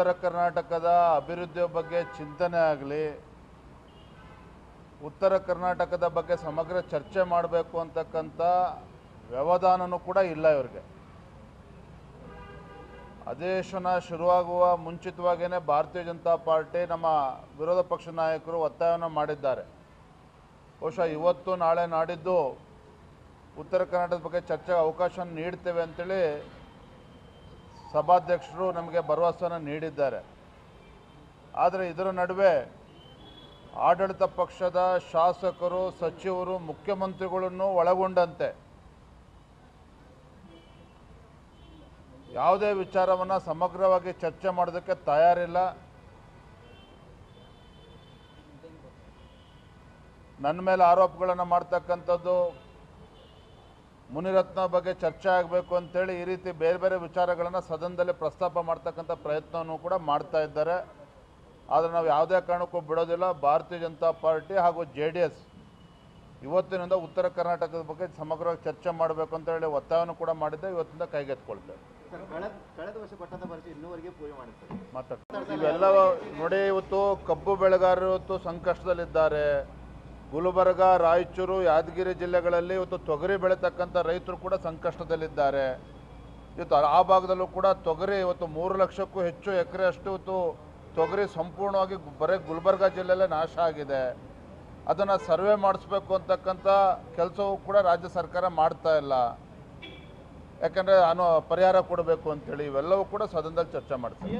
ಉತ್ತರ ಕರ್ನಾಟಕದ ಅಭಿವೃದ್ಧಿಯ ಬಗ್ಗೆ ಚಿಂತನೆ ಆಗಲಿ, ಉತ್ತರ ಕರ್ನಾಟಕದ ಬಗ್ಗೆ ಸಮಗ್ರ ಚರ್ಚೆ ಮಾಡಬೇಕು ಅಂತಕ್ಕಂಥ ವ್ಯವಧಾನನೂ ಕೂಡ ಇಲ್ಲ ಇವರಿಗೆ. ಅಧಿವೇಶನ ಶುರುವಾಗುವ ಮುಂಚಿತವಾಗಿಯೇ ಭಾರತೀಯ ಜನತಾ ಪಾರ್ಟಿ ನಮ್ಮ ವಿರೋಧ ಪಕ್ಷ ನಾಯಕರು ಒತ್ತಾಯವನ್ನು ಮಾಡಿದ್ದಾರೆ. ಬಹುಶಃ ಇವತ್ತು ನಾಳೆ ನಾಡಿದ್ದು ಉತ್ತರ ಕರ್ನಾಟಕದ ಬಗ್ಗೆ ಚರ್ಚೆಗೆ ಅವಕಾಶ ನೀಡ್ತೇವೆ ಅಂತೇಳಿ ಸಭಾಧ್ಯಕ್ಷರು ನಮಗೆ ಭರವಸೆಯನ್ನು ನೀಡಿದ್ದಾರೆ. ಆದರೆ ಇದರ ನಡುವೆ ಆಡಳಿತ ಪಕ್ಷದ ಶಾಸಕರು, ಸಚಿವರು, ಮುಖ್ಯಮಂತ್ರಿಗಳನ್ನು ಒಳಗೊಂಡಂತೆ ಯಾವುದೇ ವಿಚಾರವನ್ನು ಸಮಗ್ರವಾಗಿ ಚರ್ಚೆ ಮಾಡೋದಕ್ಕೆ ತಯಾರಿಲ್ಲ. ನನ್ನ ಮೇಲೆ ಆರೋಪಗಳನ್ನು ಮಾಡ್ತಕ್ಕಂಥದ್ದು, ಮುನಿರತ್ನ ಬಗ್ಗೆ ಚರ್ಚೆ ಆಗಬೇಕು ಅಂತೇಳಿ ಈ ರೀತಿ ಬೇರೆ ಬೇರೆ ವಿಚಾರಗಳನ್ನು ಸದನದಲ್ಲಿ ಪ್ರಸ್ತಾಪ ಮಾಡ್ತಕ್ಕಂಥ ಪ್ರಯತ್ನವನ್ನು ಕೂಡ ಮಾಡ್ತಾ ಇದ್ದಾರೆ. ಆದರೆ ನಾವು ಯಾವುದೇ ಕಾರಣಕ್ಕೂ ಬಿಡೋದಿಲ್ಲ. ಭಾರತೀಯ ಜನತಾ ಪಾರ್ಟಿ ಹಾಗೂ JDS ಇವತ್ತಿನಿಂದ ಉತ್ತರ ಕರ್ನಾಟಕದ ಬಗ್ಗೆ ಸಮಗ್ರವಾಗಿ ಚರ್ಚೆ ಮಾಡಬೇಕು ಅಂತ ಹೇಳಿ ಒತ್ತಾಯವನ್ನು ಕೂಡ ಮಾಡಿದ್ದೆ. ಇವತ್ತಿಂದ ಕೈಗೆತ್ತಿಕೊಳ್ತೇವೆ. ಇವೆಲ್ಲ ನೋಡಿ, ಇವತ್ತು ಕಬ್ಬು ಬೆಳೆಗಾರರು ಇವತ್ತು ಸಂಕಷ್ಟದಲ್ಲಿದ್ದಾರೆ. ಗುಲ್ಬರ್ಗ, ರಾಯಚೂರು, ಯಾದಗಿರಿ ಜಿಲ್ಲೆಗಳಲ್ಲಿ ಇವತ್ತು ತೊಗರಿ ಬೆಳೀತಕ್ಕಂಥ ರೈತರು ಕೂಡ ಸಂಕಷ್ಟದಲ್ಲಿದ್ದಾರೆ. ಇವತ್ತು ಆ ಭಾಗದಲ್ಲೂ ಕೂಡ ತೊಗರಿ ಇವತ್ತು 3 ಲಕ್ಷಕ್ಕೂ ಹೆಚ್ಚು ಎಕರೆ ಅಷ್ಟು ಇವತ್ತು ತೊಗರಿ ಸಂಪೂರ್ಣವಾಗಿ ಬರೀ ಗುಲ್ಬರ್ಗ ಜಿಲ್ಲೆಯಲ್ಲೇ ನಾಶ ಆಗಿದೆ. ಅದನ್ನು ಸರ್ವೆ ಮಾಡಿಸ್ಬೇಕು ಅಂತಕ್ಕಂಥ ಕೆಲಸವೂ ಕೂಡ ರಾಜ್ಯ ಸರ್ಕಾರ ಮಾಡ್ತಾ ಇಲ್ಲ. ಯಾಕಂದರೆ ಪರಿಹಾರ ಕೊಡಬೇಕು ಅಂತೇಳಿ ಇವೆಲ್ಲವೂ ಕೂಡ ಸದನದಲ್ಲಿ ಚರ್ಚೆ ಮಾಡ್ತಾರೆ.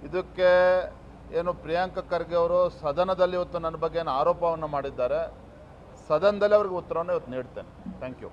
ಇದಕ್ಕೆ ಏನು ಪ್ರಿಯಾಂಕ ಖರ್ಗೆ ಅವರು ಸದನದಲ್ಲಿ ಇವತ್ತು ನನ್ನ ಬಗ್ಗೆ ಏನು ಆರೋಪವನ್ನು ಮಾಡಿದ್ದಾರೆ, ಸದನದಲ್ಲಿ ಅವ್ರಿಗೆ ಉತ್ತರವನ್ನು ಇವತ್ತು ನೀಡ್ತೇನೆ. Thank you.